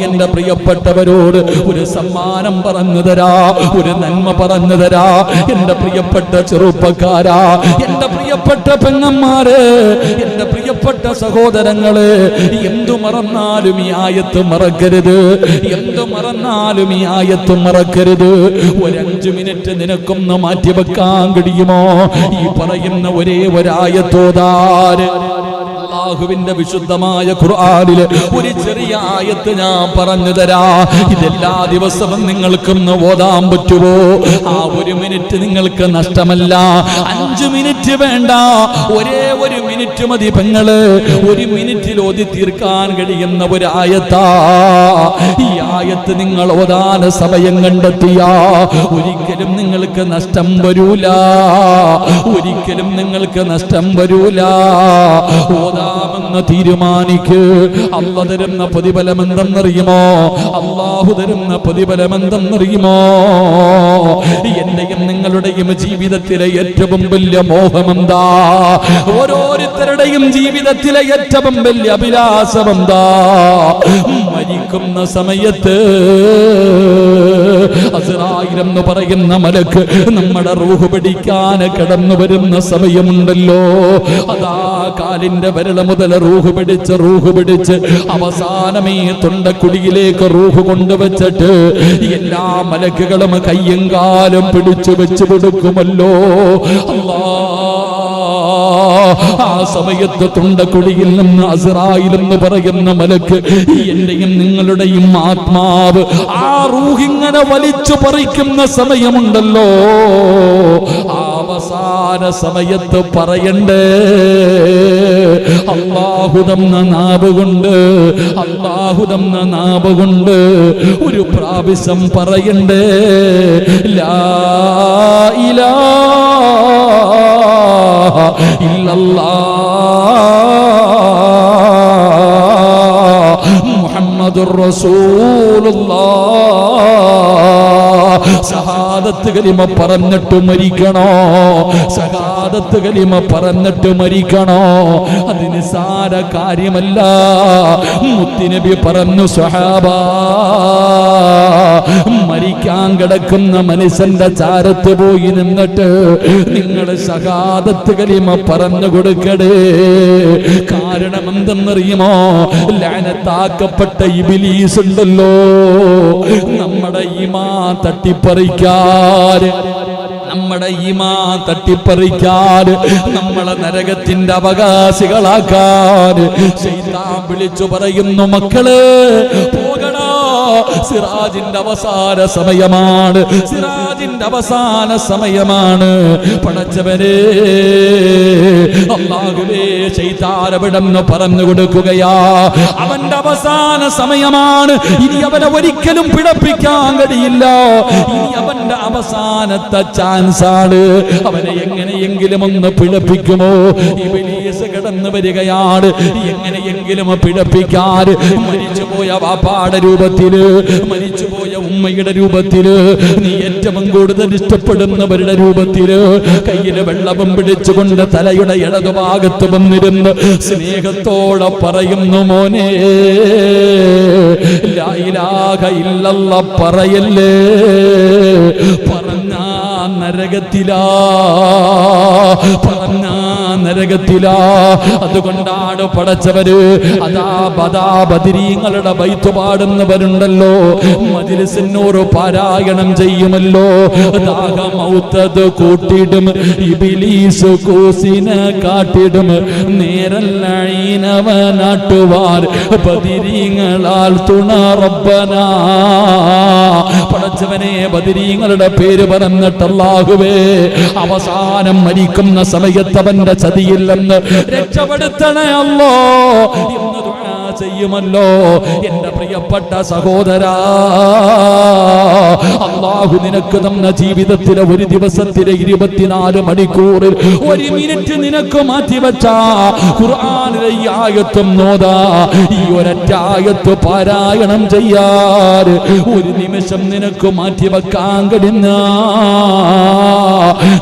എന്റെ പ്രിയപ്പെട്ടവരോട് ഒരു സമ്മാനം പറഞ്ഞു തരാ, ഒരു നന്മ പറഞ്ഞു തരാ. എന്റെ പ്രിയപ്പെട്ട ചെറുപ്പക്കാരാ, എന്റെ പ്രിയപ്പെട്ട പെങ്ങന്മാര്, എന്റെ പ്രിയപ്പെട്ട സഹോദരങ്ങള്, എന്തു മറന്നാലും ഈ ആയത്ത് മറക്കരുത്. എന്തു മറന്നാലും ഈ ആയത്ത് മറക്കരുത്. ഒരു 5 മിനിറ്റ് നിനക്കൊന്ന് മാറ്റിവെക്കാൻ കഴിയുമോ? ഈ പറയുന്ന ഒരേ ഒരായത്തോതാര് അല്ലാഹുവിന്റെ വിശുദ്ധമായ ഖുർആനിലെ ഒരു ചെറിയ ആയത്ത് ഞാൻ പറഞ്ഞു തരാ. ഇതെല്ലാ ദിവസവും നിങ്ങൾക്കൊന്ന് ഓതാൻ പറ്റുമോ? ആ 1 മിനിറ്റ് നിങ്ങൾക്ക് നഷ്ടമല്ല. 5 മിനിറ്റ് വേണ്ട, ഒരേ 1 മിനിറ്റ് മതി പെങ്ങള്. 1 മിനിറ്റിൽ ഓതി തീർക്കാൻ കഴിയുന്ന ഒരു ആയത്താ. ഈ ആയത്ത് നിങ്ങൾ ഓതാൻ സമയം കണ്ടെത്തിയ ഒരിക്കലും നിങ്ങൾക്ക് നഷ്ടം വരൂല. ഒരിക്കലും നിങ്ങൾക്ക് നഷ്ടം വരൂല. ഓതാമെന്ന് തീരുമാനിക്ക്. അല്ലാഹു തരുന്ന പ്രതിഫലം എന്തെന്നറിയുമോ? അല്ലാഹു തരുന്ന പ്രതിഫലം എന്തെന്നറിയുമോ? എന്റെയും നിങ്ങളുടെയും ജീവിതത്തിലെ ഏറ്റവും വലിയ മോഹമെന്താ? ഓരോരുത്തരുടെയും ജീവിതത്തിലെ ഏറ്റവും വലിയ അഭിലാഷമെന്താ? മരിക്കുന്ന സമയത്ത് അസ്റായീൽ എന്ന് പറയുന്ന മലക്ക് നമ്മുടെ റൂഹ് പിടിക്കാൻ കടന്നു വരുന്ന സമയമുണ്ടല്ലോ. അതാ കാലിന്റെ വിരൽ മുതൽ റൂഹ് പിടിച്ച് അവസാനമേ തൊണ്ടക്കുടിയിലേക്ക് റൂഹ് കൊണ്ടുവച്ചിട്ട് എല്ലാ മലക്കുകളും കയ്യും കാലും പിടിച്ചു വെച്ച് കൊടുക്കുമല്ലോ. ആ സമയത്ത് തൊണ്ടക്കുടിയിൽ നിന്ന് അസ്റായീൽ എന്ന് പറയുന്ന മലക്ക് എന്റെയും നിങ്ങളുടെയും ആത്മാവ് ആ റൂഹിങ്ങനെ വലിച്ചു പറിക്കുന്ന സമയമുണ്ടല്ലോ. അവസാന സമയത്ത് പറയണ്ടേ, അല്ലാഹു തന്ന നാവ് കൊണ്ട് ഒരു പ്രാവശ്യം പറയണ്ടേ, ലാ ഇലാഹ ഇല്ലല്ലാഹ് മുഹമ്മദുർ റസൂലുള്ളാഹ്. ഷഹാദത്ത് കലിമ പറഞ്ഞിട്ട് മരിക്കണോ? ഷഹാദത്ത് കലിമ പറഞ്ഞിട്ട് മരിക്കണോ? അത് നിസ്സാര കാര്യമല്ല. മുത്തുനബി പറഞ്ഞു, സ്വഹാബാ, മരിക്കാൻ കിടക്കുന്ന മനുഷ്യന്റെ ചാരത്ത് പോയി നിന്നിട്ട് നിങ്ങൾ ഷഹാദത്ത് കലിമ പറഞ്ഞു കൊടുക്കടേ. കാരണം എന്തെന്നറിയുമോ? ലഅനത്താക്കപ്പെട്ട ഇബ്ലീസ് ഉണ്ടല്ലോ, നമ്മുടെ ഈമാൻ തട്ടിപ്പറിക്കാൻ, നമ്മളെ നരകത്തിന്റെ അവകാശികളാക്കാൻ ശൈത്താൻ വിളിച്ചു പറയുന്നു, മക്കള് പോകണോ, സിറാജിന്റെ അവസാന സമയമാണ്, സിറാജിന്റെ അവസാന സമയമാണ്. പടച്ചവനെ അല്ലാഹുവേ, ശൈത്താൻ അവിടെന്ന് പറഞ്ഞു കൊടുക്കുകയാ, അവന്റെ അവസാന സമയമാണ്. ഇനി അവനെ ഒരിക്കലും പിഴപ്പിക്കാൻ കഴിയില്ല. ഇനി അവന്റെ അവസാനത്തെ ചാൻസ് ആണ്. അവനെ എങ്ങനെയെങ്കിലും ഒന്ന് പിഴപ്പിക്കുമോ? ഇബ്ലീസ് കടന്നു വരികയാണ്. എങ്ങനെയെങ്കിലും പിഴപ്പിക്കാൻ മരിച്ചുപോയ വാപ്പാടെ രൂപത്തില്, മരിച്ചുപോയ ഉമ്മയുടെ രൂപത്തില്, നീ ഏറ്റവും കൂടുതൽ ഇഷ്ടപ്പെടുന്നവരുടെ രൂപത്തില് കയ്യില് വെള്ളവും പിടിച്ചുകൊണ്ട് തലയുടെ ഇടതുഭാഗത്ത് വന്നിരുന്ന് സ്നേഹത്തോടെ പറയുന്നു, മോനെ ലാ ഇലാഹ ഇല്ലല്ലാഹ് പറയല്ലേ. പറഞ്ഞാ നരകത്തിലാ. അതുകൊണ്ടാണ് പടച്ചവര് അതാ ബദരീങ്ങളുടെ ബൈത്ത് പാടുന്നവരുണ്ടല്ലോ, മജ്ലിസിനോട് പാരായണം ചെയ്യുമല്ലോ. ദാഹമൗത്തത് കൂട്ടിടും ഇബ്ലീസ് കൂസിനെ കാട്ടിടും, നേരല്ലീനവനാട്ടുവാർ ബദരീങ്ങളാൽ തുണ റബ്ബനാ. പടച്ചവനെ, ബദരീങ്ങളുടെ പേര് പറഞ്ഞിട്ട് അല്ലാഹുവേ, അവസാനം മരിക്കുന്ന സമയത്ത് അവന്റെ ചതിയില്ലെന്ന് രക്ഷപ്പെടുത്തണേ അല്ലോ എന്ന് ദുആ ചെയ്യുമല്ലോ. എന്റെ പ്രിയപ്പെട്ട സഹോദരാ, അല്ലാഹു നിനക്ക് തന്ന ജീവിതത്തിലെ ഒരു ദിവസത്തിലെ 24 മണിക്കൂറിൽ 1 മിനിറ്റ് നിനക്ക് മാറ്റിവെച്ച ഖുർആനിലെ ഈ ആയത്തും നോദാ, ഈ ഒരൊറ്റ ആയത്ത് പാരായണം ചെയ്യാൻ 1 നിമിഷം നിനക്ക് മാറ്റിവെക്കാൻ കഴിഞ്ഞ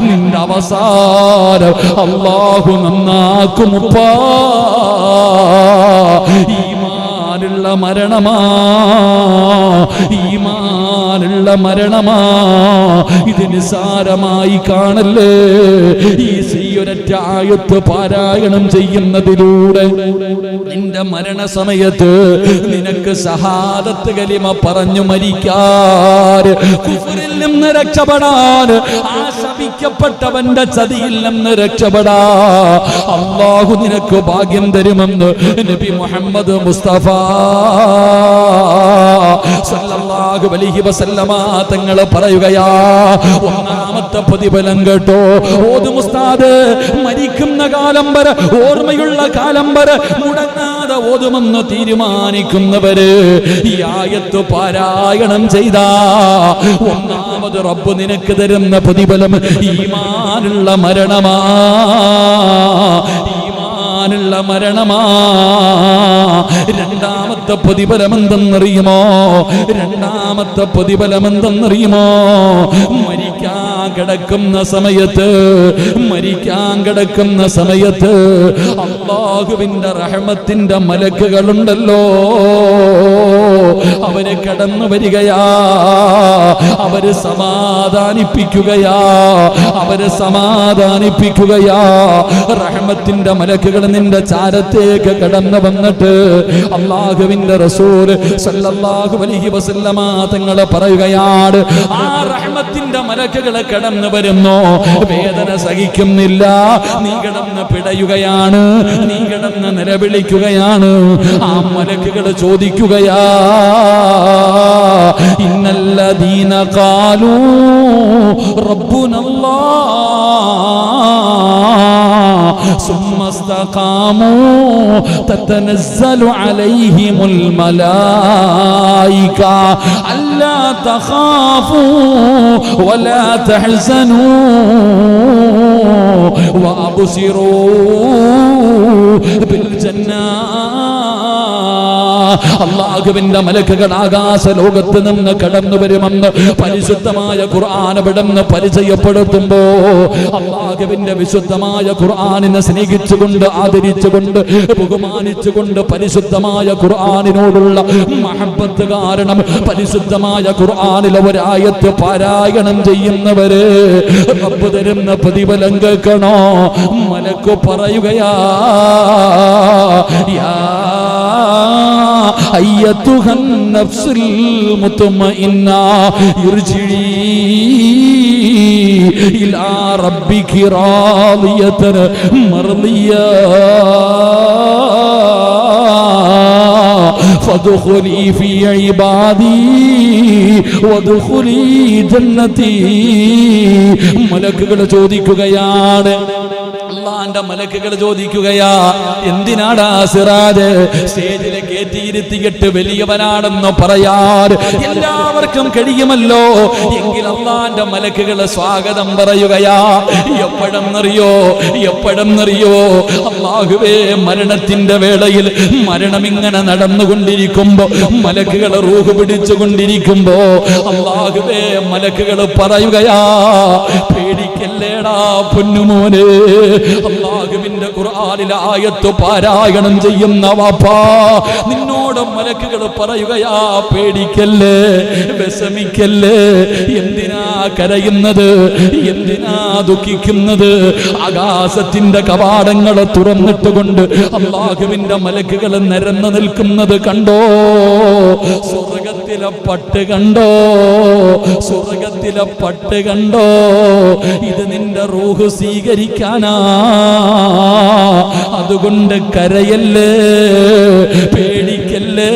നിന്റെ അവസാനം അല്ലാഹു നന്നാക്കുമുപ്പാ. ഈമാൻ ഈമാനുള്ള മരണമാ, ഈമാനുള്ള മരണമാ. ഇത് നിസാരമായി കാണല്ലേ. ഈ ഒരൊറ്റ ആയത്ത് പാരായണം ചെയ്യുന്നതിലൂടെ നിന്റെ മരണസമയത്ത് നിനക്ക് ഷഹാദത്ത് കലിമ പറഞ്ഞു മരിക്കാൻ, കുഫറിൽ നിന്ന് രക്ഷപ്പെടാൻ, ആ ശപിക്കപ്പെട്ടവന്റെ ചതിയിൽ നിന്ന് രക്ഷപ്പെടാ അല്ലാഹു നിനക്ക് ഭാഗ്യം തരുമെന്ന് നബി മുഹമ്മദ് മുസ്തഫ സല്ലല്ലാഹു അലൈഹി വസല്ലമ തങ്ങൾ പറയുകയാ. ഒന്നാമത്തെ പ്രതിഫലം കേട്ടോ. ഓതും ഉസ്താദ്, മരിക്കുന്ന കാലം വരെ, ഓർമ്മയുള്ള കാലം വരെ മുടങ്ങാതെ ഓതുമെന്ന് തീരുമാനിക്കുന്നവര് ഈ ആയത്ത് പാരായണം ചെയ്താ ഒന്നാമത് റബ്ബ് നിനക്ക് തരുന്ന പ്രതിഫലം ഈമാനുള്ള മരണമാ, ഈമാനുള്ള മരണമാ. രണ്ടാമത്തെ പ്രതിഫലം എന്തെന്നറിയുമോ? രണ്ടാമത്തെ പ്രതിഫലം എന്തെന്നറിയുമോ? മരിക്കാൻ കിടക്കുന്ന സമയത്ത്, മരിക്കാൻ കിടക്കുന്ന സമയത്ത് അല്ലാഹുവിന്റെ റഹ്മത്തിന്റെ മലക്കുകളുണ്ടല്ലോ, അവര് കടന്നു വരികയാ, അവര് സമാധാനിപ്പിക്കുകയാ, അവര് സമാധാനിപ്പിക്കുകയാ. റഹ്മത്തിന്റെ മലക്കുകൾ നിന്റെ ചാരത്തേക്ക് കടന്നു വന്നിട്ട് അല്ലാഹുവിന്റെ റസൂൽ സല്ലല്ലാഹു അലൈഹി വസല്ലമ തങ്ങൾ പറയുകയാണ്, ആ റഹ്മത്തിന്റെ മലക്കുകൾ കടന്നു വരുന്നു, വേദന സഹിക്കുന്നില്ല, നീ കിടന്ന് പിടയുകയാണ്, നീ കിടന്ന് നിലവിളിക്കുകയാണ്. ആ മലക്കുകൾ ചോദിക്കുകയാ, ഇന്നല്ലദീന ഖാലൂ റബ്ബുനല്ലാഹ് സുമ്മ ഇസ്തഖാമൂ തതനസ്സലു അലൈഹിമുൽ മലായിക അല്ലാ തഖാഫൂ വലാ തഹ്സനൂ വഅബ്സിറൂ ബിൽ ജന്നാ. അല്ലാഹുവിന്റെ മലക്കുകൾ ആകാശ ലോകത്ത് നിന്ന് കടന്നു വരുമെന്ന് പരിശുദ്ധമായ ഖുർആൻ ഇവിടുന്ന് പരിചയപ്പെടുത്തുമ്പോ അല്ലാഹുവിന്റെ വിശുദ്ധമായ ഖുർആനിനെ സ്നേഹിച്ചുകൊണ്ട്, ആദരിച്ചുകൊണ്ട്, ബഹുമാനിച്ചുകൊണ്ട്, പരിശുദ്ധമായ ഖുർആനിനോടുള്ള മഹബ്ബത്ത് കാരണം പരിശുദ്ധമായ ഖുർആനിലെ ഒരായത്ത് പാരായണം ചെയ്യുന്നവര് റബ്ബ് തരുന്ന പ്രതിഫലം കേൾക്കണോ? മലക്ക് പറയുകയാ, യാ അയ്യത്തുഹൻ നഫ്സുൽ മുത്മഇന്ന ഇർജിഇ ഇലാ റബ്ബികി റാദിയതൻ മർദിയ ഫദ്ഖുലി ഫീ ഇബാദി വദ്ഖുലി ജന്നതി. മലക്കുകൾ ചോദിക്കുകയാണ്, അല്ലാഹുവിന്റെ മലക്കുകൾ ചോദിക്കുകയാ, എന്തിനാടാ സിറാജ് സ്റ്റേജിൽ കയറ്റിയിരുത്തിയിട്ട് വലിയവനാണെന്ന് പറയാൻ എല്ലാവർക്കും കഴിയുമല്ലോ, എങ്കിൽ അല്ലാഹുവിന്റെ മലക്കുകൾ സ്വാഗതം പറയുകയാ. എപ്പോഴെന്നറിയോ, എപ്പോഴെന്നറിയോ? അല്ലാഹുവേ, മരണത്തിന്റെ വേളയിൽ മരണം ഇങ്ങനെ നടന്നുകൊണ്ടിരിക്കുമ്പോ, മലക്കുകൾ റൂഹ് പിടിച്ചുകൊണ്ടിരിക്കുമ്പോ അല്ലാഹുവേ, മലക്കുകൾ പറയുകയാ, പേടിക്കല്ലേടാ പൊന്നുമോനെ. അല്ലാഹുവിന്റെ ഖുർആനിലെ ആയത്ത് പാരായണം ചെയ്യുന്ന വാപ്പാ, നിന്നോട് മലക്കുകൾ പറയുകയാ, പേടിക്കല്ലേ, വിഷമിക്കല്ലേ, എന്തിനാ കരയുന്നത്, എന്തിനാ ദുഃഖിക്കുന്നത്? ആകാശത്തിന്റെ കവാടങ്ങൾ തുറന്നിട്ടുകൊണ്ട് അല്ലാഹുവിന്റെ മലക്കുകൾ നിരന്നു നിൽക്കുന്നത് കണ്ടോ? സ്വർഗത്തിലെ പട്ട് കണ്ടോ? സ്വർഗത്തിലെ പട്ട് കണ്ടോ? ഇത് നിന്റെ റൂഹ് സ്വീകരിക്കാനാ. അതുകൊണ്ട് കരയല്ലേ, പേടിക്കല്ലേ,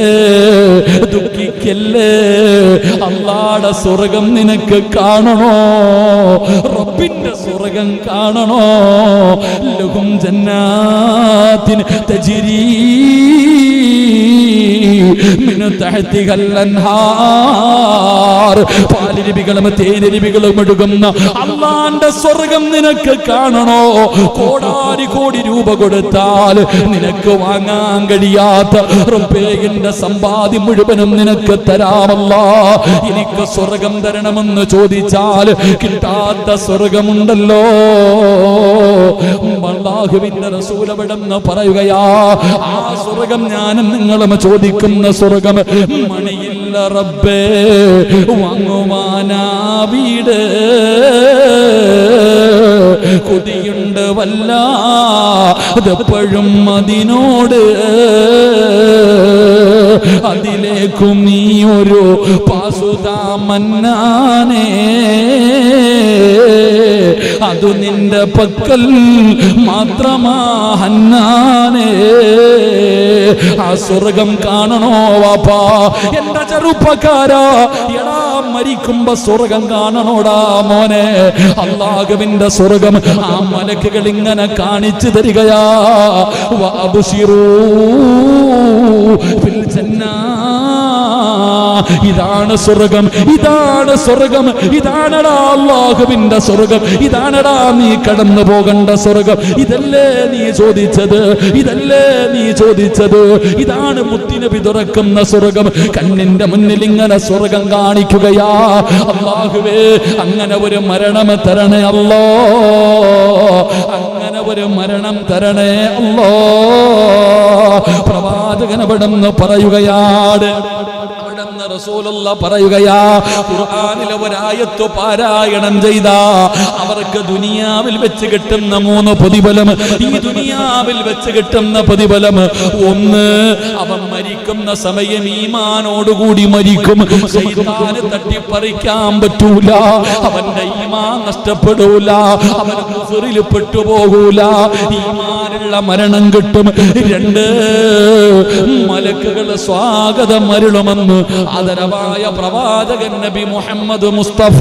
ദുഃഖിക്കല്ലേ. അല്ലാഹുവിന്റെ സ്വർഗം നിനക്ക് കാണണോ? റബ്ബിന്റെ സ്വർഗം കാണണോ? ലഹും ജന്നാത്തിൻ തജ്രീ മിൻ തഹ്തിഹൽ അൻഹാർ. പാലരുവികളും തേനരുവികളും ഒഴുകുന്ന അല്ലാഹുവിന്റെ സ്വർഗം നിനക്ക് കാണണോ? കോടാരി കോടി രൂപ കൊടുത്താൽ നിനക്ക് വാങ്ങാൻ കഴിയാത്ത റബ്ബേ, എന്റെ സമ്പാദ്യം മുഴുവനും നിനക്ക് തരാമല്ലാ. എനിക്ക് സ്വർഗം തരണമെന്ന് ചോദിച്ചാൽ കിട്ടാത്ത സ്വർഗമുണ്ടല്ലോ. അല്ലാഹുവിന്റെ റസൂൽ അവിടെന്ന് പറയുകയാ, ആ സ്വർഗം ഞാനും നിങ്ങളും ചോദിക്കുന്ന സ്വർഗം മണിയില്ല റബ്ബേ, വാങ്ങുവാനാ വീട് കൊതിയുണ്ട് വല്ലാതെപ്പോഴും അതിനോട്, അതിലേക്കും നീ ഒരു പാസുതാ മന്നാനേ, അതു നിന്റെ പക്കൽ മാത്രമാ ഹന്നാനേ. ആ സ്വർഗം കാണണോ വാപ്പാ എന്റെ ചെറുപ്പക്കാരാ? എടാ മരിക്കുമ്പോ സ്വർഗം കാണണോടാ മോനെ. അല്ലാഹുവിന്റെ സ്വർഗം ആ മലക്കുകൾ ഇങ്ങനെ കാണിച്ചു തരികയാ. വഅബ്ശിറൂ ഫിൽ ജന്നാ, ഇതാണ് സ്വർഗം, ഇതാണ് സ്വർഗം, ഇതാണടാ അല്ലാഹുവിന്റെ സ്വർഗം, ഇതാണടാ നീ കടന്നു പോകേണ്ട സ്വർഗം. ഇതല്ലേ നീ ചോദിച്ചത്, ഇതല്ലേ നീ ചോദിച്ചത്. ഇതാണ് മുത്തുനബി തുറക്കുന്ന സ്വർഗം. കണ്ണിന്റെ മുന്നിൽ ഇങ്ങനെ സ്വർഗം കാണിക്കുകയാ. അല്ലാഹുവേ അങ്ങനെ ഒരു മരണം തരണേ അല്ലാ, അങ്ങനെ ഒരു മരണം തരണേ അല്ലാ. പ്രവാചകൻ അവിടെന്ന് പറയുകയാണ്, റസൂലുള്ള പറയുകയാ, ഖുർആനിലെ ഒരായത്ത് പാരായണം ചെയ്ത അവർക്ക് ദുനിയാവിൽ വെച്ച് കിട്ടുന്ന 3 പ്രതിഫലം. ഈ ദുനിയാവിൽ വെച്ച് കിട്ടുന്ന പ്രതിഫലം, ഒന്ന്, അവൻ മരിക്കുന്ന സമയം ഈമാനോടുകൂടി മരിക്കും. ശൈത്താന് തട്ടിപ്പറിക്കാൻ പറ്റൂല, അവന്റെ ഈമാൻ നഷ്ടപ്പെടൂല, അവൻ കുഫറിൽ പെട്ടുപോകൂല, ഈമാനുള്ള മരണം കിട്ടും. 2, മലക്കുകൾ സ്വാഗതം അരുളുമെന്ന് ആദരവായ പ്രവാചകൻ നബി മുഹമ്മദ് മുസ്തഫ,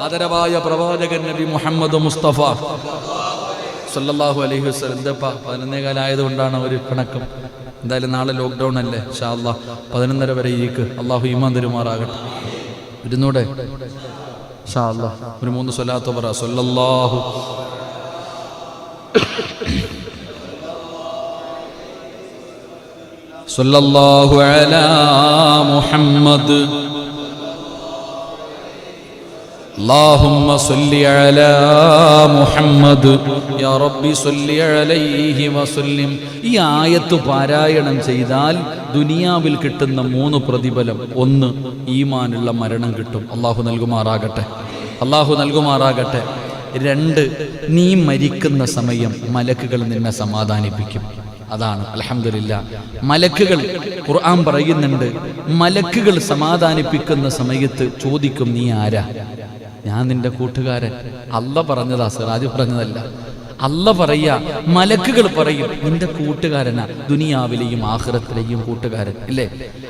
ആദരവായ പ്രവാചകൻ നബി മുഹമ്മദ് മുസ്തഫ സല്ലല്ലാഹു അലൈഹി വസല്ലം. എന്താ 11 ആയതുകൊണ്ടാണ് ഒരു പിണക്കം. എന്തായാലും നാളെ ലോക്ക്ഡൗൺ അല്ലേ, ഇൻഷാ അല്ലാഹ് 11:30 വരെ ഇരിക്ക്. അല്ലാഹു ഈമാൻ തരുമാറാകട്ടെ. ഇരുന്നൂടെ ഇൻഷാ അല്ലാഹ് ഒരു 3 സ്വലാത്ത് പറ. സല്ലല്ലാഹു സല്ലല്ലാഹു അലാ മുഹമ്മദ് അല്ലാഹുമ്മ സല്ലി അലാ മുഹമ്മദ് യാ റബ്ബി സല്ലി അലൈഹി വസല്ലിം. ഈ ആയത്ത് പാരായണം ചെയ്താൽ ദുനിയാവിൽ കിട്ടുന്ന 3 പ്രതിഫലം. 1, ഈമാനുള്ള മരണം കിട്ടും. അല്ലാഹു നൽകുമാറാകട്ടെ, അല്ലാഹു നൽകുമാറാകട്ടെ. 2, നീ മരിക്കുന്ന സമയം മലക്കുകൾ നിന്നെ സമാധാനിപ്പിക്കും. അതാണ് അൽഹംദുലില്ലാഹ്. മലക്കുകൾ, ഖുർആൻ പറയുന്നുണ്ട്, മലക്കുകൾ സമാധാനിപ്പിക്കുന്ന സമയത്ത് ചോദിക്കും, നീ ആരാ? ഞാൻ നിന്റെ കൂട്ടുകാരൻ. അല്ല പറഞ്ഞതാ, സിറാജ് പറഞ്ഞതല്ല. അല്ല പറയാ, മലക്കുകൾ പറയും, നിന്റെ കൂട്ടുകാരനാ, ദുനിയാവിലെയും ആഖിറത്തിലെയും കൂട്ടുകാരൻ ഇല്ലേ?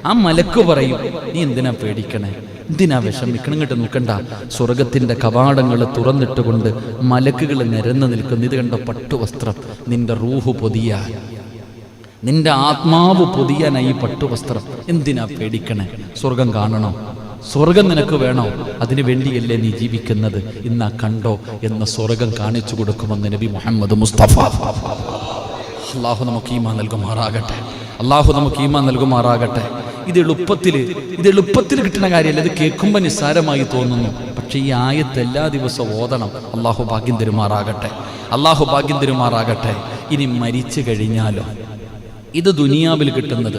ആ മലക്ക് പറയും, നീ എന്തിനാ പേടിക്കണേ, എന്തിനാ വിഷമിക്കണം, ഇങ്ങോട്ട് നോക്കണ്ട. സ്വർഗത്തിന്റെ കവാടങ്ങൾ തുറന്നിട്ടുകൊണ്ട് മലക്കുകൾ നിരന്നു നിൽക്കുന്നു. ഇത് കണ്ട പട്ടുവസ്ത്രം, നിന്റെ റൂഹ് പൊതിയാൻ, നിന്റെ ആത്മാവ് പൊതിയാനായി പട്ടുവസ്ത്രം. എന്തിനാ പേടിക്കണേ? സ്വർഗം കാണണോ? സ്വർഗം നിനക്ക് വേണോ? അതിനു വേണ്ടിയല്ലേ നീ ജീവിക്കുന്നത്? ഇന്നാ കണ്ടോ എന്ന സ്വർഗം കാണിച്ചു കൊടുക്കുമെന്ന് നബി മുഹമ്മദ് മുസ്തഫ. അല്ലാഹു നമുക്ക് ഈമാൻ നൽകുമാറാകട്ടെ, അല്ലാഹു നമുക്ക് ഈമാൻ നൽകുമാറാകട്ടെ. ഇത് എളുപ്പത്തിൽ കിട്ടുന്ന കാര്യമല്ല. ഇത് കേൾക്കുമ്പോൾ നിസ്സാരമായി തോന്നുന്നു, പക്ഷെ ഈ ആയത്ത് എല്ലാ ദിവസവും ഓതണം. അല്ലാഹു ഭാഗ്യം തരുമാറാകട്ടെ, അല്ലാഹു ഭാഗ്യം തരുമാറാകട്ടെ. ഇനി മരിച്ചു കഴിഞ്ഞാലോ? ഇത് ദുനിയാവിൽ കിട്ടുന്നത്,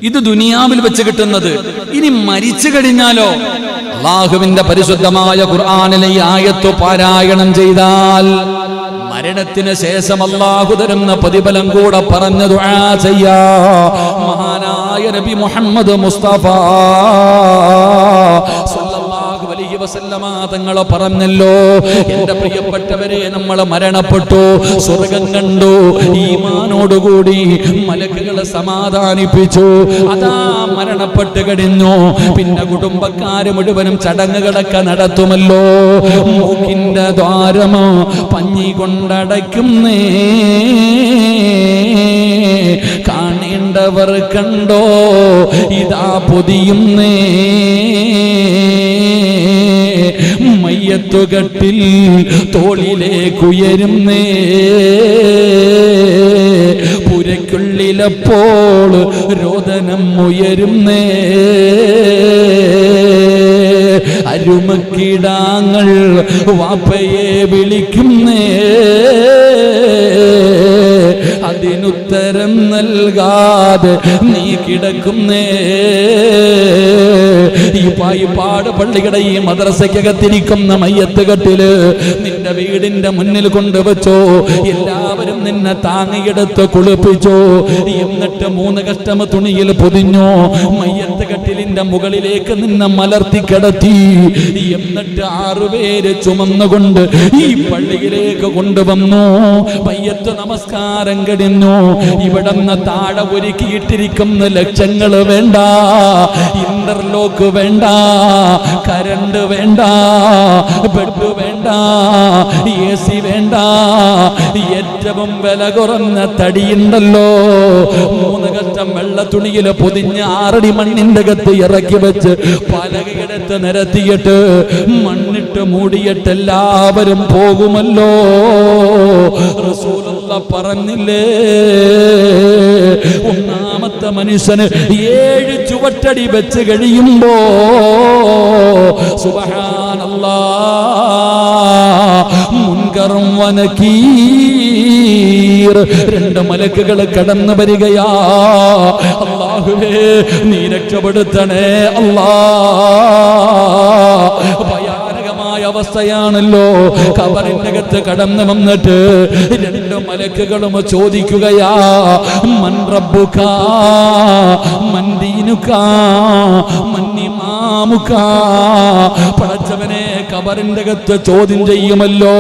ഇത് ദുനിയാവിൽ വെച്ച് കിട്ടുന്നത്. ഇനി മരിച്ചു കഴിഞ്ഞാലോ? അല്ലാഹുവിന്റെ പരിശുദ്ധമായ ഖുർആനിലെ ഈ ആയത്ത് പാരായണം ചെയ്താൽ മരണത്തിന് ശേഷം അല്ലാഹു തരുന്ന പ്രതിഫലം കൂടെ പറഞ്ഞു ദുആ ചെയ്യാ. മഹാനായ നബി മുഹമ്മദ് മുസ്തഫ സല്ലല്ലാഹു അലൈഹി വസല്ലമ തങ്ങൾ പറഞ്ഞല്ലോ, എന്റെ പ്രിയപ്പെട്ടവരെ, നമ്മൾ മരണപ്പെട്ടു, സ്വർഗം കണ്ടു, ഈമാനോടുകൂടി മലക്കുകളെ സമാധാനിപ്പിച്ചു. അതാ മരണപ്പെട്ട് കഴിഞ്ഞു, പിന്നെ കുടുംബക്കാര് മുഴുവനും ചടങ്ങുകളൊക്കെ നടത്തുമല്ലോ. മൂക്കിന്റെ ദ്വാരമോ പഞ്ഞി കൊണ്ടടയ്ക്കുന്നേ, കാണേണ്ടവർ കണ്ടോ, ഇതാ പൊതിയുന്നേ. മയ്യത്തുകട്ടിൽ തോളിലേക്കുയരുന്നേ, പുരയ്ക്കുള്ളിൽ ചിലപ്പോൾ രോദനം ഉയരുന്നേ, അരുമക്കിടാങ്ങൾ വാപ്പയെ വിളിക്കുന്നേ, അതിനുത്തരം നൽകാതെ നീ കിടക്കുന്നേ. ഈ പായിപ്പാട് പള്ളിയുടെ ഈ മദ്രസയ്ക്കകത്തിരിക്കുന്ന മയ്യത്ത് കെട്ടില് നിന്റെ വീടിന്റെ മുന്നിൽ കൊണ്ടുവച്ചോ, എല്ലാവരും നിന്നെ താങ്ങിയെടുത്ത് കുളിപ്പിച്ചോ, എന്നിട്ട് 3 കഷ്ടം തുണിയിൽ പൊതിഞ്ഞോ, മയ്യത്ത് കെട്ടിലിന്റെ മുകളിലേക്ക് നിന്നെ മലർത്തി കിടത്തി, എന്നിട്ട് 6 പേര് ചുമന്നുകൊണ്ട് ഈ പള്ളിയിലേക്ക് കൊണ്ടുവന്നു. മയ്യത്ത് നമസ്കാരം കഴിഞ്ഞു. ഇവിടുന്ന് താഴെ ഒരുക്കിയിട്ടിരിക്കുന്ന ലക്ഷങ്ങൾ വേണ്ട, ഇന്റർലോക്ക് വേണ്ട, കരണ്ട് വേണ്ട, ബെഡ് വേണ്ട, AC വേണ്ട, ഏറ്റവും വില കുറഞ്ഞ തടിയുണ്ടല്ലോ, 3 കഷ്ടം വെള്ള തുണിയിൽ പൊതിഞ്ഞ് 6 അടി മണ്ണിന്റെ അകത്ത് ഇറക്കി വെച്ച് പലകയെടുത്ത് നിരത്തിയിട്ട് മണ്ണിട്ട് മൂടിയിട്ട് എല്ലാവരും പോകുമല്ലോ. റസൂലുള്ള പറഞ്ഞില്ലേ, ഒന്നാമത്തെ മനുഷ്യന് 7 ചുവട്ടടി വെച്ച് കഴിയുമ്പോ സുബ്ഹാനല്ലാഹ് മുൻകറും വനകീർ 2 മലക്കുകൾ കടന്നു വരികയാ. അല്ലാഹുവേ നീ രക്ഷപ്പെടുത്തണേ അല്ലാഹ്. ഭയാനകമായ അവസ്ഥയാണല്ലോ. ഖബറിന്റെ അകത്ത് കടന്നു വന്നിട്ട് 2 മലക്കുകളും ചോദിക്കുകയാ, മൻ റബ്ബുക മൻ ദീനുക മൻ ഇമാമുക. പടച്ചവനെ ഖബറിന്റെ അകത്ത് ചോദ്യം ചെയ്യുമല്ലോ,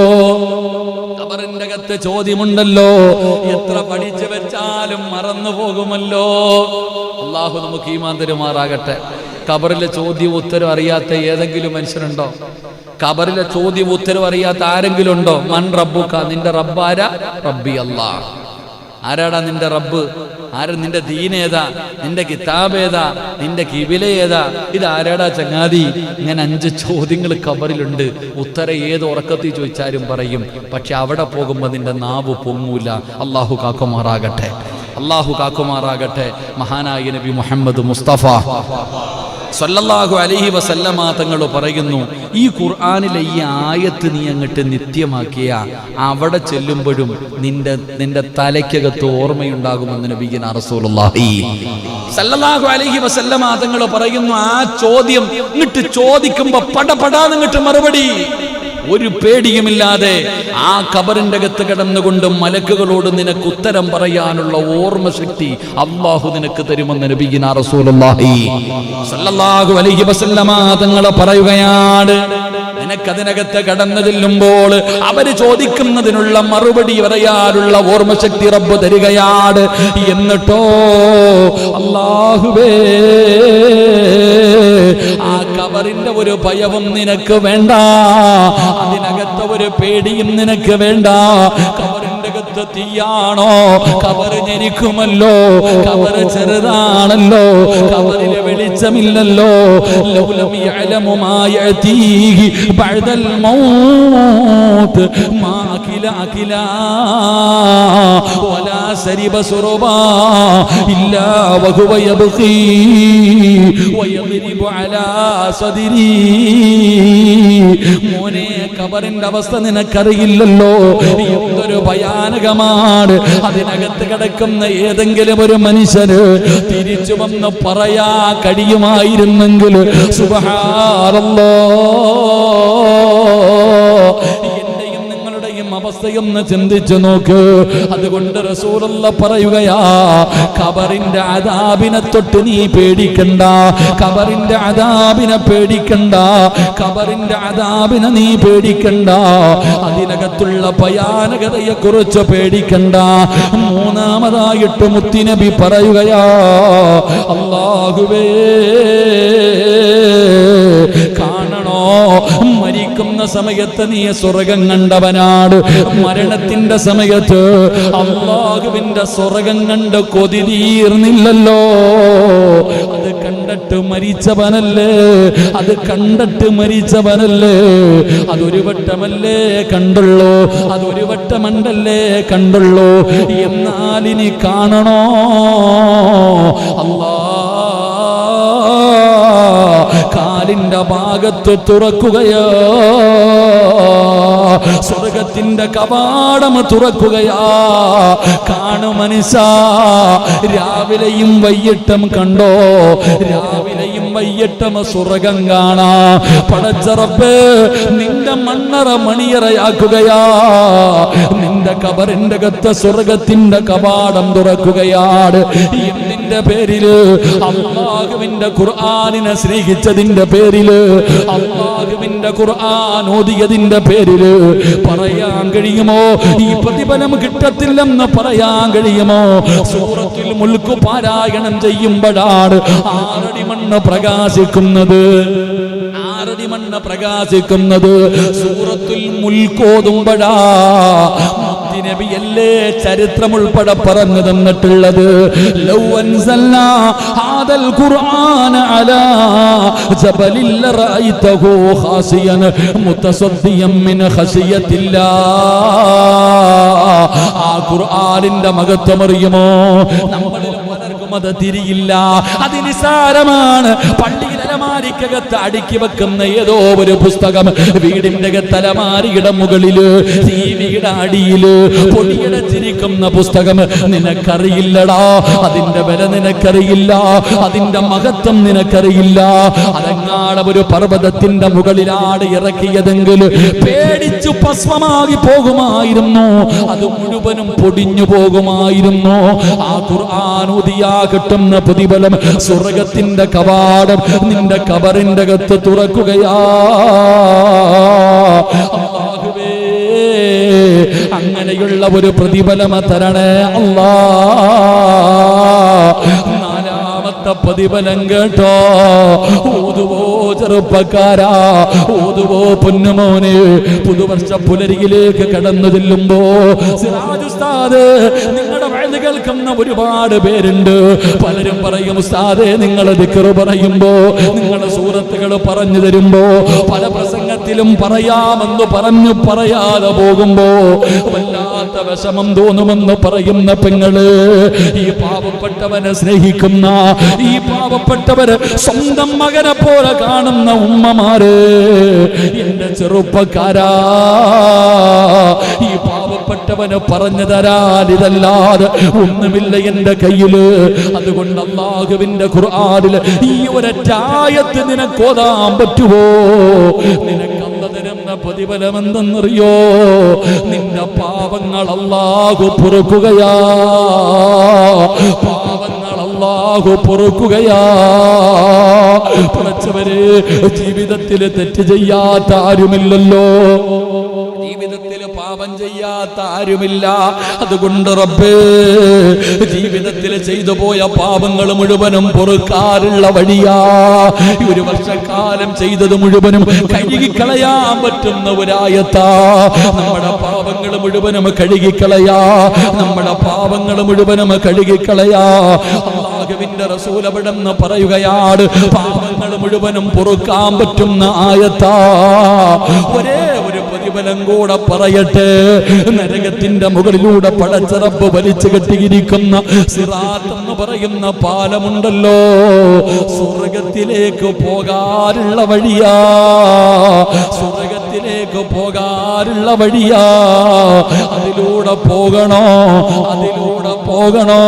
ഖബറിന്റെ അകത്ത് ചോദ്യമുണ്ടല്ലോ, എത്ര പഠിച്ചു വെച്ചാലും മറന്നു പോകുമല്ലോ. അല്ലാഹു നമുക്ക് ഈമാൻ തരുമാറാകട്ടെ. ഖബറിലെ ചോദ്യം ഉത്തരം അറിയാത്ത ഏതെങ്കിലും മനുഷ്യനുണ്ടോ? ഖബറിലെ ചോദ്യം ഉത്തരം അറിയാത്ത ആരെങ്കിലും ഉണ്ടോ? മൻ റബ്ബുക, നിന്റെ റബ്ബാരാ? റബ്ബി അല്ലാഹ്. ആരാടാ നിന്റെ റബ്ബ്? ആര്? നിന്റെ ദീനേതാ? നിന്റെ കിതാബ് ഏതാ? നിന്റെ കിബില ഏതാ? ഇതാരാടാ ചങ്ങാതി? ഇങ്ങനെ 5 ചോദ്യങ്ങൾ ഖബറിലുണ്ട്. ഉത്തരം ഏത് ഉറക്കത്തിൽ ചോദിച്ചാലും പറയും, പക്ഷെ അവിടെ പോകുമ്പോൾ നിന്റെ നാവ് പൊങ്ങൂല. അല്ലാഹു കാക്കുമാറാകട്ടെ, അല്ലാഹു കാക്കുമാറാകട്ടെ. മഹാനായ നബി മുഹമ്മദ് മുസ്തഫ സല്ലല്ലാഹു അലൈഹി വസല്ലമ തങ്ങൾ പറയുന്നു, ഈ ഖുർആനിലെ ഈ ആയത്ത് നീ അങ്ങോട്ട് നിത്യമാക്കിയ അവിടെ ചെല്ലുമ്പോഴും നിന്റെ തലയ്ക്കകത്ത് ഓർമ്മയുണ്ടാകുമെന്ന് നബിയിന റസൂലുള്ളാഹി സല്ലല്ലാഹു അലൈഹി വസല്ലമ തങ്ങൾ പറയുന്നു. ആ ചോദ്യം ഇങ്ങോട്ട് ചോദിക്കുമ്പോ പടപടാന്ന് ഇങ്ങോട്ട് മറുപടി, ഒരു പേടിയുമില്ലാതെ ആ ഖബറിന്റെ അകത്ത് കിടന്നുകൊണ്ട് മലക്കുകളോട് നിനക്ക് ഉത്തരം പറയാനുള്ള ഓർമ്മ ശക്തി അല്ലാഹു നിനക്ക് തരുമെന്ന് നബിയിന റസൂലുള്ളാഹി സല്ലല്ലാഹു അലൈഹി വസല്ലമ തങ്ങൾ പറയുകയാണ്. നിനക്കതിനകത്ത് കടന്നു ചെല്ലുമ്പോൾ അവര് ചോദിക്കുന്നതിനുള്ള മറുപടി പറയാനുള്ള ഓർമ്മ ശക്തി റബ്ബ് തരികയാണ്. എന്നിട്ടോ അല്ലാഹുവേ, ആ ഖബറിന്റെ ഒരു ഭയവും നിനക്ക് വേണ്ട, അതിനകത്ത് ഒരു പേടിയും നിനക്ക് വേണ്ട. ഖബറിന്റെ അകത്ത് തീയാണോ? ഖബറ് ഞെരിക്കുമല്ലോ, ഖബറ് ചെറുതാണല്ലോ, ഖബറിലെ വെളിച്ചമില്ലല്ലോ. ലൗലം യഅലമു മാ യഅതീഹി ബഅദൽ മൗത്ത് മാ അകില വലാ സരിബ സുറബാ ഇല്ലാ വഹുവ യബ്ഖി വയദ്രിബു അലാ സദരി. മോനെ, ഖബറിന്റെ അവസ്ഥ നിനക്കറിയില്ലല്ലോ, എന്തൊരു ഭയാനകമാണ്. അതിനകത്ത് കിടക്കുന്ന ഏതെങ്കിലും ഒരു മനുഷ്യന് തിരിച്ചു വന്ന് പറയാ കഴിയുമായിരുന്നെങ്കിൽ സുബ്ഹാനല്ലാഹ്, എന്റെയും നിങ്ങളുടെയും അവസ്ഥയൊന്ന് ചിന്തിച്ചു നോക്ക്. അതുകൊണ്ട് റസൂലുള്ള പറയുകയാ, ഖബറിന്റെ അദാബിനെ തൊട്ട് നീ പേടിക്കണ്ട, ഖബറിന്റെ അദാബിനെ പേടിക്കണ്ട, ഖബറിന്റെ അദാബിനെ നീ പേടിക്കണ്ട, അതിനകത്തുള്ള ഭയാനകതയെ കുറിച്ച് പേടിക്കണ്ട. മൂന്നാമതായിട്ട് മുത്തുനബി പറയുകയാ, അല്ലാഹുവേ കാണണോ, മരിക്കുന്ന സമയത്ത് നീ സ്വർഗം കണ്ടവനാണ്. മരണത്തിന്റെ സമയത്ത് അല്ലാഹുവിന്റെ സ്വർഗം കണ്ട് കൊതി തീർന്നില്ലല്ലോ. അത് കണ്ടിട്ട് മരിച്ചവനല്ലേ, അത് കണ്ടിട്ട് മരിച്ചവനല്ലേ. അതൊരു വട്ടമല്ലേ കണ്ടുള്ളൂ, അതൊരു വട്ടമണ്ടല്ലേ കണ്ടുള്ളൂ. എന്നാൽ ഇനി കാണണോ? അല്ലാ കാലിന്റെ ഭാഗത്ത് തുറക്കുകയോ, സ്വർഗത്തിന്റെ കവാടം തുറക്കുകയാ. കാണു മനുഷ്യാ, രാവിലെയും വൈകിട്ടും കണ്ടോ, രാവിലെയും വൈകിട്ടും സ്വർഗം കാണാ. പടച്ച റബ്ബേ, നിന്റെ മണ്ണറ മണിയറയാക്കുകയാ. നിന്റെ കബറിന്റെ അകത്ത് സ്വർഗത്തിന്റെ കവാടം തുറക്കുകയാണ്. എന്തിന്റെ പേരില്? അല്ലാഹുവിന്റെ ഖുർആനിനെ സ്നേഹിച്ചതിന്റെ പേരില്, അല്ലാഹുവിന്റെ ഖുർആൻ ഓതിയതിന്റെ പേരില് പറയാൻ കഴിയുമോ ഈ പ്രതിഫലം കിട്ടത്തില്ലെന്ന് പറയാൻ കഴിയുമോ? സൂറത്തുൽ മുൽക്ക് പാരായണം ചെയ്യുമ്പോഴാണ് 6 അടി മണ്ണ് പ്രകാശിക്കുന്നത്. 6 അടി മണ്ണ് പ്രകാശിക്കുന്നത് സൂറത്തുൽ മുൽക്ക് ഓതുമ്പോഴാ. നബിയല്ലേ ചരിത്രം ഉൾപ്പെടെ പറഞ്ഞു തന്നിട്ടുള്ളത്. ലൗ അൻസൽനാ ഹാദൽ ഖുർആന അലാ ജബലിൽ റഅയ്തഹു ഖാസിയൻ മുതസദ്ദിയൻ മിൻ ഖശിയത്തില്ലാ. ആ ഖുർആനിന്റെ മഹത്വം അറിയുമോ? നമ്മളിൽ പലർക്കും അത് തിരിയില്ല. അത് നിസാരമാണ്. പള്ളിയിൽ അലമാരിക്കകത്ത് അടുക്കി വെക്കുന്ന ഏതോ ഒരു പുസ്തകം വീടിന്റെ തലമാരിയുടെ മുകളില്, ടിവിയുടെ അടിയില് പൊടിയടച്ചിരിക്കുന്ന പുസ്തകം നിനക്കറിയില്ലടാ. അതിന്റെ വില നിനക്കറിയില്ല, അതിന്റെ മഹത്വം നിനക്കറിയില്ല. അതെങ്ങാട് ഒരു പർവ്വതത്തിന്റെ മുകളിലാണ് ഇറക്കിയതെങ്കിൽ പേടിച്ചു ഭസ്മമാകി പോകുമായിരുന്നു. അത് മുഴുവനും പൊടിഞ്ഞു പോകുമായിരുന്നു. ആ ഖുർആൻ ഓതിയാ കിട്ടുന്ന പ്രതിഫലം സ്വർഗത്തിന്റെ കവാടം നിന്റെ കബറിന്റെ അകത്ത് തുറക്കുകയാ. അല്ലാഹുവേ, അങ്ങനെയുള്ള ഒരു പ്രതിഫലം തരണേ അല്ലാ. നാലാമത്തെ പ്രതിഫലം കേട്ടോ. ഓതുവോ ചെറുപ്പക്കാരാ, ഓതുവോ പൊന്നുമോനെ. പുതുവർഷ പുലരിയിലേക്ക് കടന്നു ചെല്ലുമ്പോ സിറാജ് ഉസ്താദ്, നിങ്ങളുടെ വയത് കേൾക്കുന്ന ഒരുപാട് പേരുണ്ട്. പലരും പറയും, ഉസ്താദേ നിങ്ങൾ ദിക്ർ പറയുമ്പോ, നിങ്ങളുടെ സൂറത്തുകൾ പറഞ്ഞു തരുമ്പോ, പല പ്രസംഗത്തിലും പറയാമെന്ന് പറഞ്ഞു പറയാതെ പോകുമ്പോ വല്ലാത്ത വിഷമം തോന്നുമെന്ന് പറയുന്ന പെങ്ങള്, ഈ പാവപ്പെട്ടവനെ സ്നേഹിക്കുന്ന, ഈ പാവപ്പെട്ടവര് സ്വന്തം മകനെ പോലെ കാണുന്ന ഉമ്മമാര്, എന്റെ ചെറുപ്പക്കാരാ, ഈ പാവപ്പെട്ടവന് പറഞ്ഞു തരാൻ ഇതല്ലാതെ ഒന്നുമില്ല എന്റെ കയ്യില്. അതുകൊണ്ട് അല്ലാഹുവിന്റെ ഖുർആനില് ഈ ഒരൊറ്റ ആയത്ത് നിനക്കോതാൻ പറ്റുമോ? നിനക്ക് അല്ലാഹു തരുന്ന പ്രതിഫലം എന്തെന്നറിയോ? നിന്റെ പാപങ്ങൾ അല്ലാഹു പൊറുക്കുകയാ. പാപങ്ങൾ അല്ലാഹു പൊറുക്കുകയാ. പടച്ചവരെ, ജീവിതത്തിൽ തെറ്റ് ചെയ്യാത്ത ആരുമില്ലല്ലോ, ജീവിതത്തിൽ പാപം ചെയ്യാത്ത ആരുമില്ല. അതുകൊണ്ട് റബ്ബേ, ജീവിതത്തിൽ ചെയ്തു പോയ പാപങ്ങൾ മുഴുവനും പൊറുക്കാനുള്ള വഴിയാ. ഒരു വർഷക്കാലം ചെയ്തത് മുഴുവനും കഴുകിക്കളയാൻ പറ്റുന്ന ഒരായത്താ. നമ്മുടെ പാപങ്ങൾ മുഴുവനും കഴുകിക്കളയാ, നമ്മുടെ പാപങ്ങൾ മുഴുവനും കഴുകിക്കളയാ. അല്ലാഹുവിന്റെ റസൂൽ അവിടെന്ന് പറയുകയാണ്, പാപങ്ങൾ മുഴുവനും പൊറുക്കാൻ പറ്റുന്ന ആയത്താ. ഒരേ ഒരു പ്രതിഫലം കൂടെ പറയട്ടെ. നരകത്തിന്റെ മുകളിലൂടെ പടച്ച റബ്ബ് വലിച്ചു കെട്ടിയിരിക്കുന്ന സിറാത്ത് എന്ന് പറയുന്ന പാലമുണ്ടല്ലോ, സ്വർഗത്തിലേക്ക് പോകാനുള്ള വഴിയാ. സ്വർഗത്തിലേക്ക് പോകാനുള്ള വഴിയാ. അതിലൂടെ പോകണോ, അതിലൂടെ പോകണോ?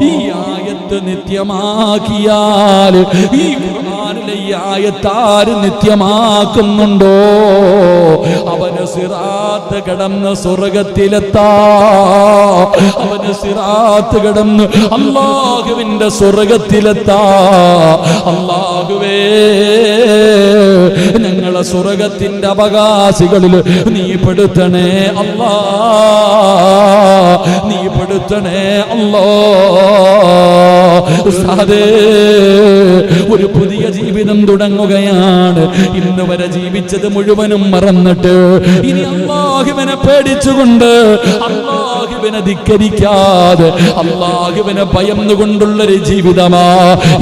ഈ ആയത്ത് നിത്യമാക്കിയാൽ, ഈ ഖുർആനിലെ ഈ ആയത്താര് നിത്യമാക്കുന്നുണ്ടോ, അവന് സിറാത്ത് കടന്ന് സ്വർഗത്തിലെത്താ. അവന് സിറാത്ത് കടന്ന് അല്ലാഹുവിന്റെ സ്വർഗത്തിലെത്താ. അല്ലാഹുവേ, ഞങ്ങളെ സ്വർഗത്തിന്റെ അവകാശികളിൽ നീ പെടുത്തണേ അല്ലാ, നീ പെടുത്തണേ അല്ലാ. ഉസ്താദേ, ഒരു പുതിയ ജീവിതം തുടങ്ങുകയാണ്. ഇന്ന് വരെ ജീവിച്ചത് മുഴുവനും മറന്നിട്ട് ഇനി അല്ലാഹുവിനെ പേടിച്ചുകൊണ്ട്, അല്ലാഹുവിനെ ധിക്കരിക്കാതെ, അല്ലാഹുവിനെ ഭയന്നുകൊണ്ടുള്ളൊരു ജീവിതമാ.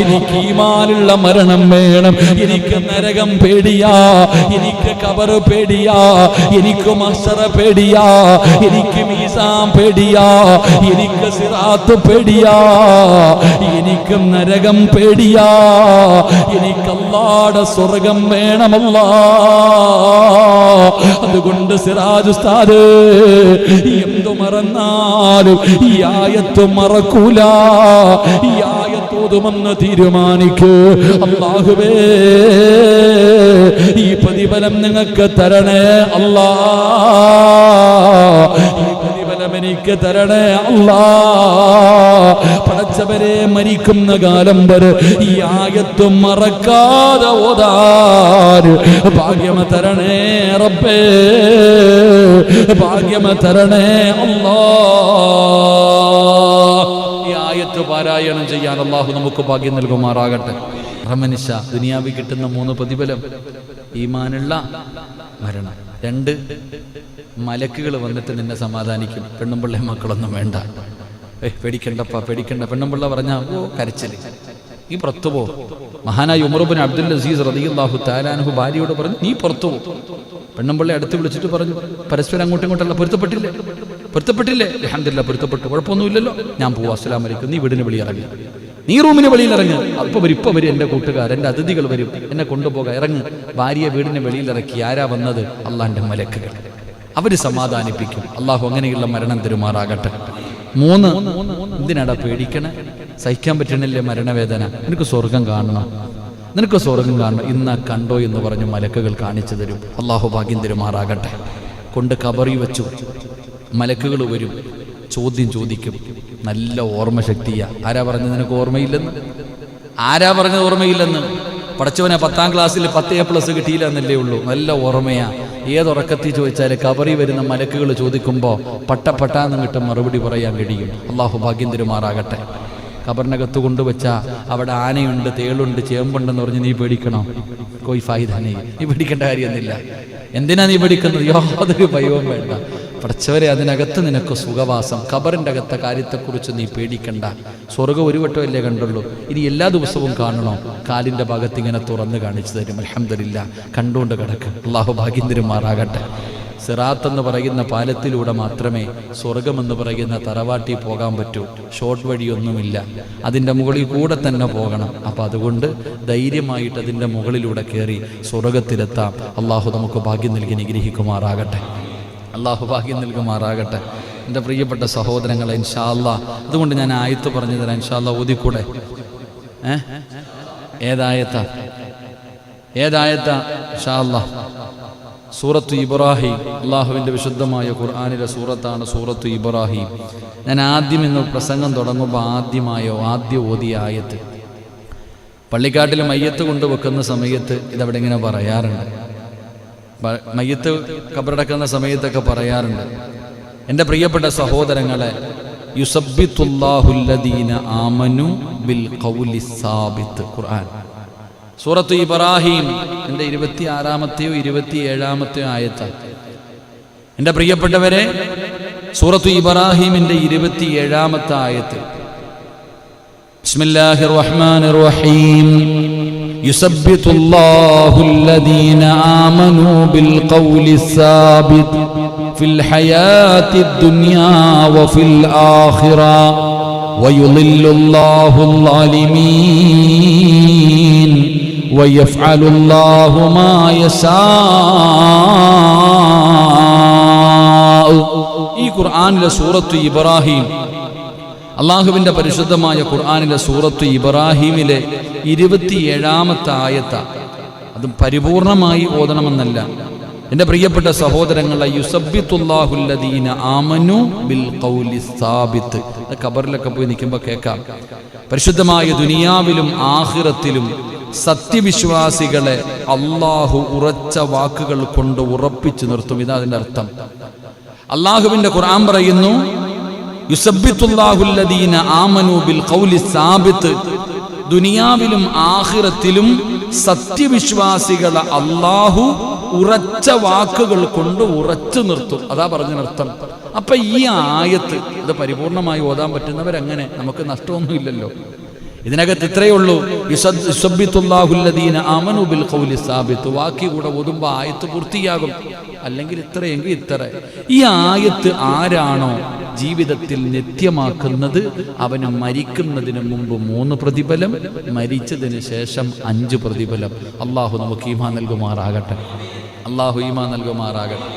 എനിക്ക് ഈമാനുള്ള മരണം വേണം. എനിക്ക് നരകം പേടിയാ, എനിക്ക് ഖബർ പേടിയാ, എനിക്ക് മഹ്ശറ പേടിയാ, എനിക്ക് മീസാൻ പേടിയാ, എനിക്ക് സിറാത്ത് പേടിയാ, എനിക്ക് നരകം പേടിയാ, എനിക്ക് അല്ലാഹുവിന്റെ സ്വർഗ്ഗം വേണമല്ലാ. അതുകൊണ്ട് സിറാജ് ഉസ്താദ് എന്തു മറന്നാലും ഈ ആയത്ത് മറക്കൂല. ഈ ആയത്ത് ഓതുമെന്ന് തീരുമാനിക്കൂ. അല്ലാഹുവേ ഈ പ്രതിഫലം നിങ്ങൾക്ക് തരണേ അല്ലാ, ഈ പ്രതിഫലം എനിക്ക് തരണേ അല്ലാ. പടച്ചവരെ മരിക്കുന്ന കാലം വരെ ഈ ആയത്ത് മറക്കാതെ ഓതാൻ ഭാഗ്യം തരണേ റബ്ബേ, ഭാഗ്യം തരണേ അല്ലാ. ഈ ആയത്ത് പാരായണം ചെയ്യാൻ അല്ലാഹു നമുക്ക് ഭാഗ്യം നൽകുമാറാകട്ടെ. റഹ്മനിശ ദുനിയാവിൽ കിട്ടുന്ന 3 പ്രതിഫലം: ഈമാനുള്ള മരണം, 2 മലക്കുകൾ വന്നിട്ട് നിന്നെ സമാധാനിക്കും. പെണ്ണുമ്പിള്ള മക്കളൊന്നും വേണ്ട, പേടിക്കണ്ടപ്പാ പേടിക്കണ്ട. പെണ്ണുമ്പിള്ള പറഞ്ഞാ ഓ കരച്ചില്, നീ പുറത്തു പോ. മഹാനായ ഉമർ ഇബ്നു അബ്ദുൽ അസീസ് റളിയല്ലാഹു തആല അൻഹു ഭാര്യയോട് പറഞ്ഞു, നീ പുറത്തു പോ. പെണ്ണുമ്പിള്ളയെ അടുത്ത് വിളിച്ചിട്ട് പറഞ്ഞു, പരസ്പരം അങ്ങോട്ടും ഇങ്ങോട്ടല്ല പൊരുത്തപ്പെട്ടില്ലേ? അൽഹംദുലില്ലാഹ് പൊരുത്തപ്പെട്ടു, കുഴപ്പമൊന്നുമില്ലല്ലോ, ഞാൻ പോവാ, അസ്സലാമു അലൈക്കും. നീ വീടിന് വെളിയിറങ്ങി, നീ റൂമിന് വെളിയിലിറങ്ങ്. ഇപ്പൊ വരും എൻ്റെ കൂട്ടുകാർ, എൻ്റെ അതിഥികൾ വരും, എന്നെ കൊണ്ടുപോകാൻ ഇറങ്ങ്. ഭാര്യയെ വീടിന് വെളിയിലിറക്കി. ആരാ വന്നത്? അള്ളാന്റെ മലക്കുകൾ. അവര് സമാധാനിപ്പിക്കും. അള്ളാഹു അങ്ങനെയുള്ള മരണം തരുമാറാകട്ടെ. 3, എന്തിനാടാ പേടിക്കണേ? സഹിക്കാൻ പറ്റണില്ലേ മരണവേദന? നിനക്ക് സ്വർഗം കാണണം, നിനക്ക് സ്വർഗം കാണണം. ഇന്നാ കണ്ടോ എന്ന് പറഞ്ഞു മലക്കുകൾ കാണിച്ചു തരും. അള്ളാഹു ഭാഗ്യം തരുമാറാകട്ടെ. കൊണ്ട് ഖബറിൽ വെച്ചു. മലക്കുകൾ വരും, ചോദ്യം ചോദിക്കും. നല്ല ഓർമ്മശക്തിയാ. ആരാ പറഞ്ഞത് നിനക്ക് ഓർമ്മയില്ലെന്ന്? ആരാ പറഞ്ഞത് ഓർമ്മയില്ലെന്ന്? പടച്ചവനെ 10ാം ക്ലാസ്സിൽ 10A+ കിട്ടിയില്ല എന്നല്ലേ ഉള്ളൂ. നല്ല ഓർമ്മയാ. ഏതുറക്കത്തിൽ ചോദിച്ചാൽ ഖബറിൽ വരുന്ന മലക്കുകൾ ചോദിക്കുമ്പോൾ പട്ടാന്ന് കിട്ടും മറുപടി പറയാൻ കഴിയും. അള്ളാഹു ഭാഗ്യം തരുമാറാകട്ടെ. ഖബറിനകത്ത് കൊണ്ടുവച്ച അവിടെ ആനയുണ്ട്, തേളുണ്ട്, ചേമ്പുണ്ടെന്ന് പറഞ്ഞ് നീ പേടിക്കണോ? കോയി ഫായിദാനേ, നീ പേടിക്കേണ്ട കാര്യമൊന്നുമില്ല. എന്തിനാ നീ പേടിക്കുന്നത്? യാതൊരു ഭയവും വേണ്ട. പടച്ചവരെ, അതിനകത്ത് നിനക്ക് സുഖവാസം. ഖബറിൻ്റെ അകത്തെ കാര്യത്തെക്കുറിച്ച് നീ പേടിക്കണ്ട. സ്വർഗ്ഗം ഒരു വട്ടമല്ലേ കണ്ടുള്ളൂ, ഇനി എല്ലാ ദിവസവും കാണണോ? കാലിൻ്റെ ഭാഗത്ത് ഇങ്ങനെ തുറന്ന് കാണിച്ചു തരും. അൽഹംദുലില്ലാഹ്, കണ്ടുകൊണ്ട് കിടക്ക്. അള്ളാഹു ഭാഗ്യം തരുമാറാകട്ടെ. സിറാത്ത് എന്ന് പറയുന്ന പാലത്തിലൂടെ മാത്രമേ സ്വർഗമെന്ന് പറയുന്ന തറവാട്ടി പോകാൻ പറ്റൂ. ഷോർട്ട് വഴിയൊന്നുമില്ല, അതിൻ്റെ മുകളിൽ കൂടെ തന്നെ പോകണം. അപ്പം അതുകൊണ്ട് ധൈര്യമായിട്ട് അതിൻ്റെ മുകളിലൂടെ കയറി സ്വർഗത്തിലെത്താം. അള്ളാഹു നമുക്ക് ഭാഗ്യം നൽകി നിഗ്രഹിക്കുമാറാകട്ടെ. അള്ളാഹു ഭാഗ്യം നൽകുമാറാകട്ടെ. എൻ്റെ പ്രിയപ്പെട്ട സഹോദരങ്ങളെ, ഇൻഷാ അല്ലാഹ്, അതുകൊണ്ട് ഞാൻ ആയത്ത് പറഞ്ഞു തരാം. ഇൻഷാ അല്ലാഹ് ഓതിക്കൂടെ? ഏതായത്താ ഇൻഷാ അല്ലാഹ്? സൂറത്തു ഇബ്രാഹിം, അള്ളാഹുവിൻ്റെ വിശുദ്ധമായ ഖുർആനിലെ സൂറത്താണ് സൂറത്തു ഇബ്രാഹിം. ഞാൻ ആദ്യം ഇന്ന് പ്രസംഗം തുടങ്ങുമ്പോൾ ആദ്യം ഓതിയ ആയത്ത്. പള്ളിക്കാട്ടിൽ മയ്യത്ത് കൊണ്ടുവെക്കുന്ന സമയത്ത് ഇതവിടെ ഇങ്ങനെ പറയാറുണ്ട്. മയ്യത്ത് ഖബറടക്കുന്ന സമയത്തൊക്കെ പറയാറുണ്ട്. എൻ്റെ പ്രിയപ്പെട്ട സഹോദരങ്ങളെ, യുസബ്ബിത്തുല്ലാഹുല്ലദീന ആമനു ബിൽ ഖൗലി സാബിത്ത്. ഖുർആൻ സൂറത്തു ഇബ്രാഹിം എൻ്റെ 26-ാമത്തെയോ 27-ാമത്തെയോ ആയത്താണ്. എൻ്റെ പ്രിയപ്പെട്ടവരെ, സൂറത്തു ഇബ്രാഹിമിൻ്റെ 27-ാമത്തെ ആയത്ത്. ബിസ്മില്ലാഹിർ റഹ്മാനിർ റഹീം. യുസബ്ബിത്തുല്ലാഹുല്ലദീന ആമനു ബിൽ ഖൗലി സാബിത്ത് ഫിൽ ഹയാത്തിദ് ദുനിയാ വഫിൽ ആഖിറ വയുളില്ലുല്ലാഹുൽ ളാലിമീൻ വയഫ്അലുല്ലാഹു മാ യശാ. ഈ ഖുർആനിലെ സൂറത്തു ഇബ്രാഹിം, അള്ളാഹുവിൻ്റെ പരിശുദ്ധമായ ഖുർആനിലെ സൂറത്തു ഇബ്രാഹിമിലെ 27-ാമത്തെ ആയത്ത. അത് പരിപൂർണമായി ഓതണമെന്നല്ല എൻ്റെ പ്രിയപ്പെട്ട സഹോദരങ്ങളെ. യുസബ്ബിത്തുല്ലാഹുല്ലദീന ആമനു ബിൽ ഖൗലി സാബിത്ത്. ഖബറിലൊക്കെ പോയി നിൽക്കുമ്പോൾ കേൾക്കാം. പരിശുദ്ധമായ ദുനിയാവിലും ആഖിറത്തിലും സത്യവിശ്വാസികളെ അള്ളാഹു ഉറച്ച വാക്കുകൾ കൊണ്ട് ഉറപ്പിച്ചു നിർത്തും. ഇതാ അതിൻ്റെ അർത്ഥം. അള്ളാഹുവിൻ്റെ ഖുർആൻ പറയുന്നു, യുസബ്ബിത്തുല്ലാഹുല്ലദീന ആമനു ബിൽ ഖൗലി സാബിത്ത് ദുനിയാവിലും ആഖിറത്തിലും സത്യവിശ്വാസികളെ അല്ലാഹു ഉറച്ച വാക്കുകൾ കൊണ്ട് ഉറച്ചു നിർത്തും. അതാ പറഞ്ഞതിനർത്ഥം. അപ്പൊ ഈ ആയത്ത് ഇത് പരിപൂർണമായി ഓതാൻ പറ്റുന്നവരങ്ങനെ, നമുക്ക് നഷ്ടമൊന്നുമില്ലല്ലോ. ഇതിനകത്ത് ഇത്രയേ ഉള്ളൂ, യുസബ്ബിതുല്ലാഹുല്ലദീന ആമനു ബിൽ ഖൗലി സാബിത്ത്. വാക്കി കൂടെ ഓതുമ്പോൾ ആയത്ത് പൂർത്തിയാകും. അല്ലെങ്കിൽ ഇത്രയെങ്കിൽ ഇത്ര. ഈ ആയത്ത് ആരാണോ ജീവിതത്തിൽ നിത്യമാക്കുന്നത് അവന് മരിക്കുന്നതിന് മുമ്പ് 3 പ്രതിഫലം, മരിച്ചതിന് ശേഷം 5 പ്രതിഫലം. അള്ളാഹു നമുക്ക് ഈമാൻ നൽകുമാറാകട്ടെ. അള്ളാഹു ഈമാൻ നൽകുമാറാകട്ടെ.